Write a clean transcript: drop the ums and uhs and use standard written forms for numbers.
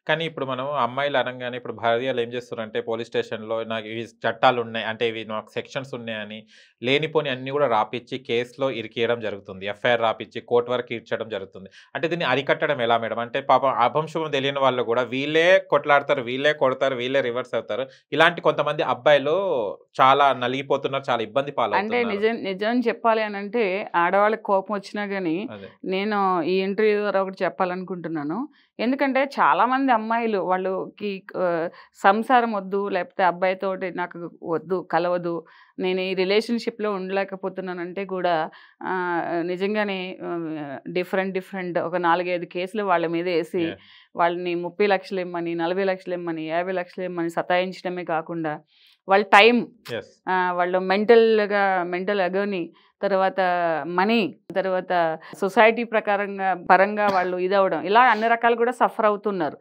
కానీ ఇప్పుడు మనం అమ్మాయిలు అనంగానే ఇప్పుడు భార్యలు ఏం చేస్తున్నారంటే పోలీస్ స్టేషన్‌లో నాకు ఇవి చట్టాలున్నాయి. అంటే ఇవి నాకు సెక్షన్స్ ఉన్నాయని లేనిపోని అన్నీ కూడా రాపిచ్చి కేస్‌లో ఇరికియడం జరుగుతుంది. ఎఫ్ఐఆర్ రాపిచ్చి కోర్ట్ వరకు ఈడ్చడం జరుగుతుంది. అంటే దీన్ని అరికట్టడం ఎలా మేడం? అంటే పాపం అభంశుభం తెలియని వాళ్ళు కూడా వీళ్ళే కొట్లాడతారు, వీళ్ళే కొడతారు, వీళ్ళే రివర్స్ అవుతారు. ఇలాంటి కొంతమంది అబ్బాయిలు చాలా నలిగిపోతున్నారు. చాలా ఇబ్బంది అంటే పాలవుతున్నారు. నిజం చెప్పాలి అనంటే ఆడవాళ్ళకి కోపం వచ్చినా గానీ, అదే. నేను ఈ ఇంటర్వ్యూ ద్వారా ఒకటి చెప్పాలనుకుంటున్నాను. ఎందుకంటే చాలామంది అమ్మాయిలు వాళ్ళకి సంసారం వద్దు, లేకపోతే అబ్బాయితోటి నాకు వద్దు, కలవదు, నేను ఈ రిలేషన్‌షిప్‌లో ఉండలేకపోతున్నానంటే కూడా నిజంగానే డిఫరెంట్ ఒక 4, 5 కేసులు వాళ్ళ మీద ఏసి, యాహ్! వాళ్ళని 30,00,000 ఇమ్మని, 40,00,000 ఇమ్మని, 50,00,000 ఇమ్మని సతాయించడమే కాకుండా, వాళ్ళ టైం, యెస్. వాళ్ళు మెంటల్ అగోని, తర్వాత మనీ, తర్వాత సొసైటీ పరంగా వాళ్ళు ఇదవ్వడం, ఇలా అన్ని రకాలు కూడా సఫర్ అవుతున్నారు.